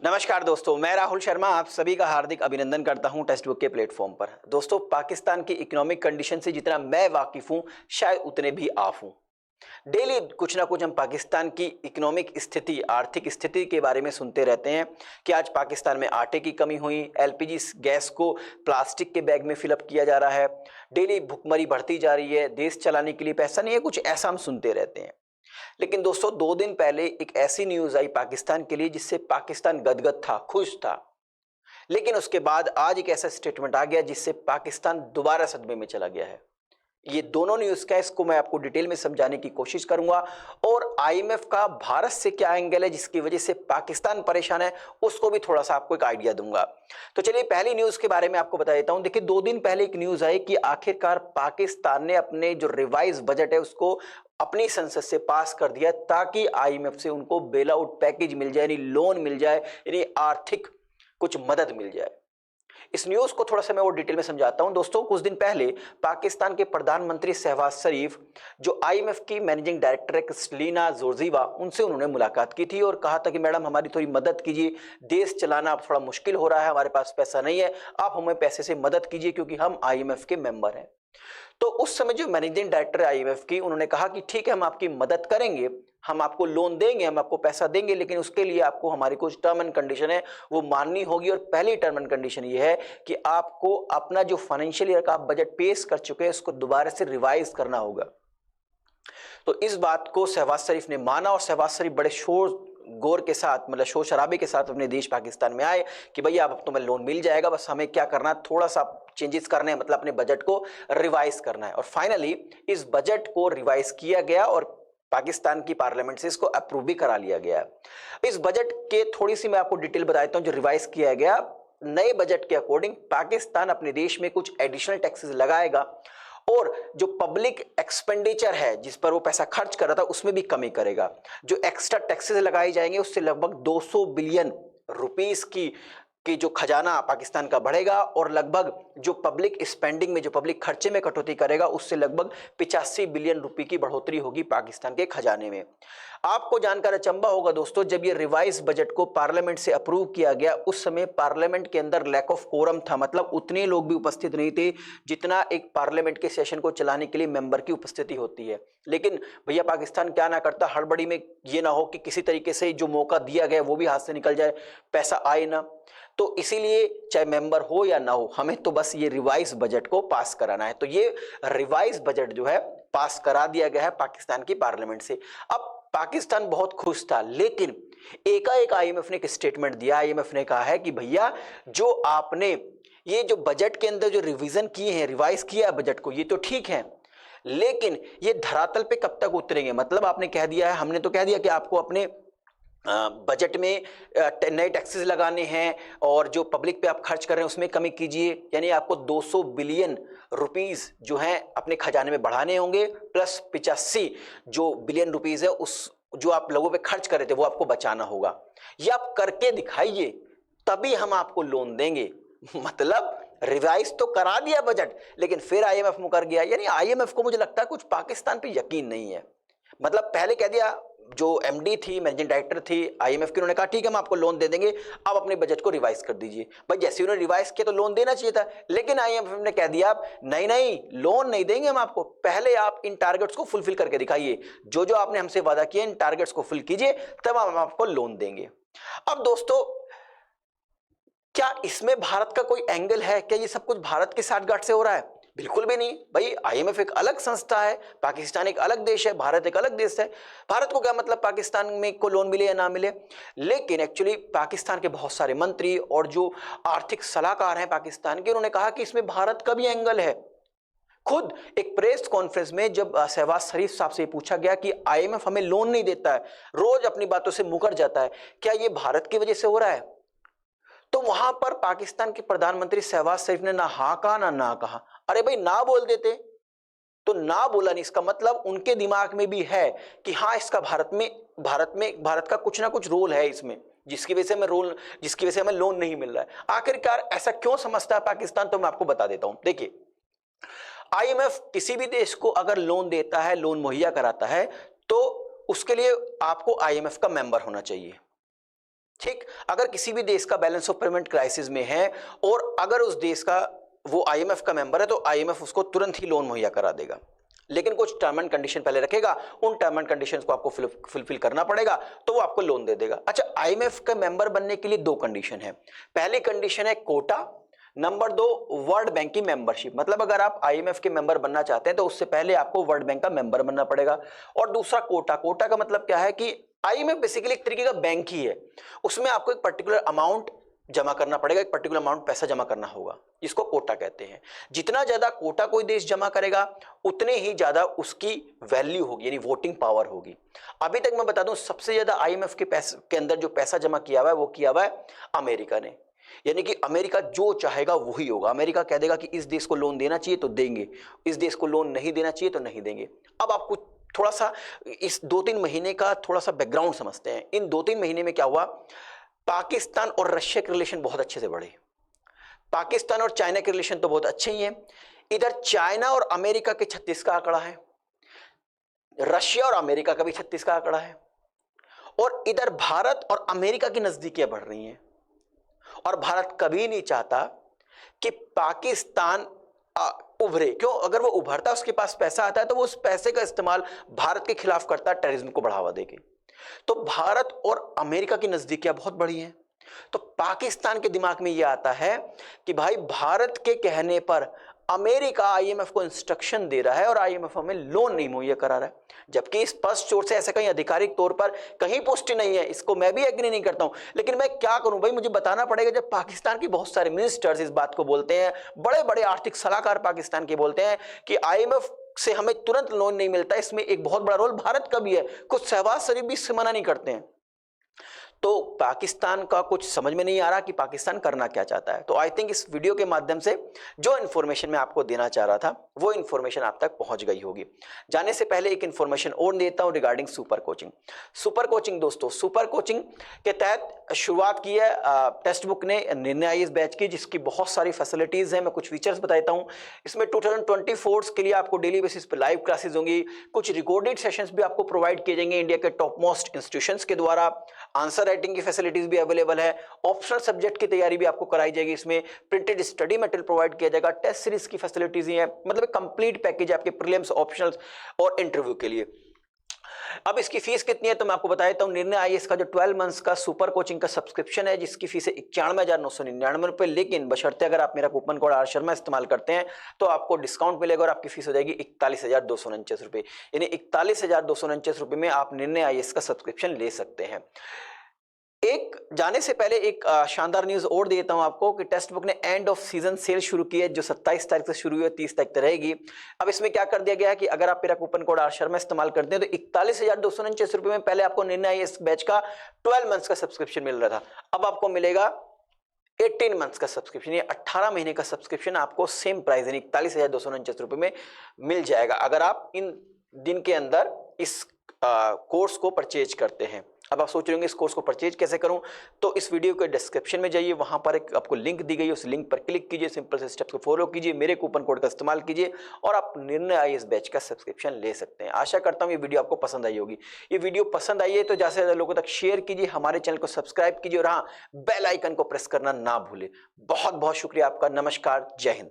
नमस्कार दोस्तों, मैं राहुल शर्मा आप सभी का हार्दिक अभिनंदन करता हूं टेक्स्ट बुक के प्लेटफॉर्म पर। दोस्तों, पाकिस्तान की इकोनॉमिक कंडीशन से जितना मैं वाकिफ हूं, शायद उतने भी आप हूं। डेली कुछ ना कुछ हम पाकिस्तान की इकोनॉमिक स्थिति, आर्थिक स्थिति के बारे में सुनते रहते हैं कि आज पाकिस्तान में आटे की कमी हुई, एलपीजी गैस को प्लास्टिक के बैग में फिलअप किया जा रहा है, डेली भुखमरी बढ़ती जा रही है, देश चलाने के लिए पैसा नहीं है, कुछ ऐसा हम सुनते रहते हैं। लेकिन दोस्तों, 2 दिन पहले एक ऐसी न्यूज आई पाकिस्तान के लिए जिससे पाकिस्तान गदगद था, खुश था। लेकिन उसके बाद आज एक ऐसा स्टेटमेंट आ गया जिससे पाकिस्तान दोबारा सदमे में चला गया है। ये दोनों न्यूज क्या है, इसको मैं आपको डिटेल में समझाने की कोशिश करूंगा और आईएमएफ का भारत से क्या एंगल है जिसकी वजह से पाकिस्तान परेशान है, उसको भी थोड़ा सा आपको एक आइडिया दूंगा। तो चलिए पहली न्यूज के बारे में आपको बता देता हूं। देखिए, 2 दिन पहले एक न्यूज आई कि आखिरकार पाकिस्तान ने अपने जो रिवाइज बजट है उसको अपनी संसद से पास कर दिया ताकि आईएमएफ से उनको बेल आउट पैकेज मिल जाए, यानी लोन मिल जाए, यानी आर्थिक कुछ मदद मिल जाए। इस न्यूज को थोड़ा सा मैं और डिटेल में समझाता हूं। दोस्तों, कुछ दिन पहले पाकिस्तान के प्रधानमंत्री शहबाज शरीफ, जो आईएमएफ की मैनेजिंग डायरेक्टर है क्रिस्टलिना जोर्जीवा, उनसे उन्होंने मुलाकात की थी और कहा था कि मैडम हमारी थोड़ी मदद कीजिए, देश चलाना अब थोड़ा मुश्किल हो रहा है, हमारे पास पैसा नहीं है, आप हमें पैसे से मदद कीजिए क्योंकि हम आईएमएफ के मेंबर हैं। तो उस समय जो मैनेजिंग डायरेक्टर आईएमएफ की, उन्होंने कहा कि ठीक है, हम आपकी मदद करेंगे, हम आपको लोन देंगे, हम आपको पैसा देंगे, लेकिन उसके लिए आपको हमारी कुछ टर्म एंड कंडीशन है वो माननी होगी। और पहली टर्म एंड कंडीशन ये है कि आपको अपना जो फाइनेंशियल ईयर का आप बजट पेश कर चुके हैं उसको दोबारा से रिवाइज करना होगा। तो इस बात को शहबाज शरीफ ने माना और शहबाज शरीफ बड़े शोर गौर के साथ, मतलब शोर शराबे के साथ अपने देश पाकिस्तान में आए कि भैया अब तुम्हें लोन मिल जाएगा, बस हमें क्या करना है, थोड़ा सा चेंजेस करने हैं, मतलब अपने बजट को रिवाइज करना है। और फाइनली इस बजट को रिवाइज किया गया और पाकिस्तान की पार्लियामेंट से इसको अप्रूव भी करा लिया गया। इस बजट के थोड़ी सी मैं आपको डिटेल बताता हूं जो रिवाइज किया गया। नए बजट के अकॉर्डिंग पाकिस्तान अपने देश में कुछ एडिशनल टैक्सेस लगाएगा और जो पब्लिक एक्सपेंडिचर है, जिस पर वो पैसा खर्च कर रहा था, उसमें भी कमी करेगा। जो एक्स्ट्रा टैक्सेस लगाए जाएंगे उससे लगभग 200 बिलियन रुपीस की जो खजाना पाकिस्तान का बढ़ेगा और लगभग जो पब्लिक स्पेंडिंग में, जो पब्लिक खर्चे में कटौती करेगा, उससे लगभग 85 बिलियन रुपए की बढ़ोतरी होगी पाकिस्तान के खजाने में। आपको जानकर अचंभा होगा दोस्तों, जब ये रिवाइज बजट को पार्लियामेंट से अप्रूव किया गया उस समय पार्लियामेंट के अंदर लैक ऑफ कोरम था, मतलब उतने लोग भी उपस्थित नहीं थे जितना एक पार्लियामेंट के सेशन को चलाने के लिए मेंबर की उपस्थिति होती है। लेकिन भैया पाकिस्तान क्या ना करता, हड़बड़ी में ये ना हो कि किसी तरीके से जो मौका दिया गया वो भी हाथ से निकल जाए, पैसा आए ना। तो इसीलिए चाहे मेंबर हो या ना हो, हमें तो बस ये रिवाइज बजट को पास कराना है। तो ये रिवाइज बजट जो है पास करा दिया गया है पाकिस्तान की पार्लियामेंट से। अब पाकिस्तान बहुत खुश था, लेकिन एकाएक आईएमएफ ने एक स्टेटमेंट दिया। आईएमएफ ने कहा है कि भैया जो आपने ये जो बजट के अंदर जो रिवीजन किए हैं, रिवाइज किया है बजट को, ये तो ठीक है, लेकिन ये धरातल पे कब तक उतरेंगे। मतलब आपने कह दिया है, हमने तो कह दिया कि आपको अपने बजट में नए टैक्सेस लगाने हैं और जो पब्लिक पे आप खर्च कर रहे हैं उसमें कमी कीजिए, यानी आपको 200 बिलियन रुपीस जो हैं अपने खजाने में बढ़ाने होंगे, प्लस 85 जो बिलियन रुपीस है उस जो आप लोगों पे खर्च कर रहे थे वो आपको बचाना होगा। ये आप करके दिखाइए, तभी हम आपको लोन देंगे। मतलब रिवाइज तो करा दिया बजट, लेकिन फिर आईएमएफ मुकर गया। यानी आईएमएफ को मुझे लगता है कुछ पाकिस्तान पे यकीन नहीं है। मतलब पहले कह दिया, जो एमडी थी, मैनेजिंग डायरेक्टर थी आईएमएफ की, उन्होंने कहा ठीक है हम आपको लोन दे देंगे, आप अपने बजट को रिवाइज कर दीजिए। भाई जैसे उन्होंने रिवाइज किया तो लोन देना चाहिए था, लेकिन आईएमएफ ने कह दिया नहीं नहीं, लोन नहीं देंगे हम आपको, पहले आप इन टारगेट्स को फुलफिल करके दिखाइए, जो जो आपने हमसे वादा किया इन टारगेट्स को फुल कीजिए, तब हम आपको लोन देंगे। अब दोस्तों, क्या इसमें भारत का कोई एंगल है? क्या ये सब कुछ भारत के साठगांठ से हो रहा है? बिल्कुल भी नहीं भाई। आईएमएफ एक अलग संस्था है, पाकिस्तान एक अलग देश है, भारत एक अलग देश है। भारत को क्या मतलब पाकिस्तान में को लोन मिले या ना मिले। लेकिन एक्चुअली पाकिस्तान के बहुत सारे मंत्री और जो आर्थिक सलाहकार हैं पाकिस्तान के, उन्होंने कहा कि इसमें भारत का भी एंगल है। खुद एक प्रेस कॉन्फ्रेंस में जब शहबाज शरीफ साहब से पूछा गया कि आईएमएफ हमें लोन नहीं देता है, रोज अपनी बातों से मुकर जाता है, क्या ये भारत की वजह से हो रहा है? तो वहां पर पाकिस्तान के प्रधानमंत्री शहबाज शरीफ ने ना हाँ कहा ना ना कहा। अरे भाई ना बोल देते तो ना बोला नहीं, इसका मतलब उनके दिमाग में भी है कि हाँ इसका भारत का कुछ ना कुछ रोल है इसमें, जिसकी वजह से हमें लोन नहीं मिल रहा है। आखिरकार ऐसा क्यों समझता है पाकिस्तान, तो मैं आपको बता देता हूं। देखिए, आईएमएफ किसी भी देश को अगर लोन देता है, लोन मुहैया कराता है, तो उसके लिए आपको आईएमएफ का मेंबर होना चाहिए। ठीक, अगर किसी भी देश का बैलेंस ऑफ पेमेंट क्राइसिस में है और अगर उस देश का वो आईएमएफ का मेंबर है तो आईएमएफ उसको तुरंत ही लोन मुहैया करा देगा, लेकिन कुछ टर्म एंड कंडीशन पहले रखेगा, उन टर्म एंड कंडीशंस को आपको फुलफिल करना पड़ेगा तो वो आपको लोन दे देगा। अच्छा, आईएमएफ का मेंबर बनने के लिए दो कंडीशन है। पहली कंडीशन है कोटा, नंबर दो वर्ल्ड बैंक की मेंबरशिप। मतलब अगर आप आईएमएफ के मेंबर बनना चाहते हैं तो उससे पहले आपको वर्ल्ड बैंक का मेंबर बनना पड़ेगा। और दूसरा कोटा, कोटा का मतलब क्या है कि आईएमएफ बेसिकली एक तरीके का बैंक ही है, उसमें आपको एक पर्टिकुलर अमाउंट जमा करना पड़ेगा, एक पर्टिकुलर अमाउंट पैसा जमा करना होगा, इसको कोटा कहते हैं। जितना ज्यादा कोटा कोई देश जमा करेगा उतने ही ज्यादा उसकी वैल्यू होगी, यानी वोटिंग पावर होगी। अभी तक मैं बता दूं सबसे ज्यादा आईएमएफ के पैसे के अंदर जो पैसा जमा किया हुआ है वो किया हुआ है अमेरिका ने, यानी कि अमेरिका जो चाहेगा वही होगा। अमेरिका कह देगा कि इस देश को लोन देना चाहिए तो देंगे, इस देश को लोन नहीं देना चाहिए तो नहीं देंगे। अब आपको थोड़ा सा इस 2-3 महीने का थोड़ा सा बैकग्राउंड समझते हैं। इन 2-3 महीने में क्या हुआ, पाकिस्तान और रशिया के रिलेशन बहुत अच्छे से बढ़े। पाकिस्तान और चाइना के रिलेशन तो बहुत अच्छे ही हैं। इधर चाइना और अमेरिका के 36 का आंकड़ा है, रशिया और अमेरिका का भी 36 का आंकड़ा है, और इधर भारत और अमेरिका की नजदीकियां बढ़ रही हैं। और भारत कभी नहीं चाहता कि पाकिस्तान उभरे, क्यों? अगर वो उभरता, उसके पास पैसा आता है तो वो उस पैसे का इस्तेमाल भारत के खिलाफ करता है, टेररिज्म को बढ़ावा देके। तो भारत और अमेरिका की नजदीकियां बहुत बड़ी हैं। तो पाकिस्तान के दिमाग में यह आता है कि भाई भारत के कहने पर अमेरिका आईएमएफ को इंस्ट्रक्शन दे रहा है और आईएमएफ हमें लोन नहीं मुहैया करा रहा है, जबकि स्पष्ट तौर से ऐसा कहीं आधिकारिक तौर पर कहीं पुष्टि नहीं है। इसको मैं भी एग्री नहीं करता हूं, लेकिन मैं क्या करूं भाई, मुझे बताना पड़ेगा। जब पाकिस्तान के बहुत सारे मिनिस्टर्स इस बात को बोलते हैं, बड़े बड़े आर्थिक सलाहकार पाकिस्तान के बोलते हैं कि आईएमएफ से हमें तुरंत लोन नहीं मिलता, इसमें एक बहुत बड़ा रोल भारत का भी है, कुछ शहबाज शरीफ भी इससे मना नहीं करते हैं। तो पाकिस्तान का कुछ समझ में नहीं आ रहा कि पाकिस्तान करना क्या चाहता है। तो आई थिंक इस वीडियो के माध्यम से जो इन्फॉर्मेशन मैं आपको देना चाह रहा था वो इन्फॉर्मेशन आप तक पहुंच गई होगी। जाने से पहले एक इन्फॉर्मेशन और देता हूं regarding super coaching. Super coaching दोस्तों, सुपर कोचिंग के तहत शुरुआत की है टेक्स्ट बुक ने निर्णय आईएएस बैच की, जिसकी बहुत सारी फैसिलिटीज हैं। मैं कुछ फीचर्स बताता हूं। इसमें 2024 के लिए आपको डेली बेसिस पे लाइव क्लासेस होंगी, कुछ रिकॉर्डेड सेशंस भी आपको प्रोवाइड किए जाएंगे इंडिया के टॉप मोस्ट इंस्टीट्यूशंस के द्वारा। आंसर राइटिंग की फैसिलिटीज भी अवेलेबल है, ऑप्शनल सब्जेक्ट की तैयारी भी आपको कराई जाएगी, इसमें प्रिंटेड स्टडी मटेरियल प्रोवाइड किया जाएगा, टेस्ट सीरीज की फैसिलिटीज ही है, मतलब कंप्लीट पैकेज आपके प्रीलिम्स, ऑप्शनल्स और इंटरव्यू के लिए। अब इसकी फीस कितनी है तो मैं आपको बता देता हूं। निर्णय आईएएस का जो 12 मंथ्स का सुपर कोचिंग का सब्सक्रिप्शन है, जिसकी फीस है 91,999 रुपए, लेकिन बशर्ते अगर आप मेरा कूपन कोड आर शर्मा इस्तेमाल करते हैं तो आपको डिस्काउंट मिलेगा और आपकी फीस हो जाएगी 41,249 रुपए, यानी 41,249 रुपए में आप निर्णय आईएएस का सब्सक्रिप्शन ले सकते हैं। एक जाने से पहले एक शानदार न्यूज और देता हूं आपको कि टेक्स्ट बुक ने एंड ऑफ सीजन सेल शुरू की है, जो 27 तारीख से शुरू हुई है, 30 तारीख तक रहेगी। अब इसमें क्या कर दिया गया है कि अगर आप मेरा कूपन कोड आर शर्मा इस्तेमाल करते हैं तो 41,249 रुपए में पहले आपको निर्णय इस बैच का 12 मंथ्स का सब्सक्रिप्शन मिल रहा था, अब आपको मिलेगा 18 मंथ्स का सब्सक्रिप्शन, ये 18 महीने का सब्सक्रिप्शन आपको सेम प्राइस यानी 41,249 रुपए में मिल जाएगा अगर आप इन दिन के अंदर इस कोर्स को परचेज करते हैं। अब आप सोच रहे होंगे इस कोर्स को परचेज कैसे करूं, तो इस वीडियो के डिस्क्रिप्शन में जाइए, वहां पर एक आपको लिंक दी गई है, उस लिंक पर क्लिक कीजिए, सिंपल से स्टेप्स को फॉलो कीजिए, मेरे कूपन कोड का इस्तेमाल कीजिए और आप निर्णय आईएएस बैच का सब्सक्रिप्शन ले सकते हैं। आशा करता हूं ये वीडियो आपको पसंद आई होगी। ये वीडियो पसंद आई है तो ज्यादा से ज्यादा लोगों तक शेयर कीजिए, हमारे चैनल को सब्सक्राइब कीजिए और हाँ, बेल आइकन को प्रेस करना ना भूले। बहुत बहुत शुक्रिया आपका। नमस्कार, जय हिंद।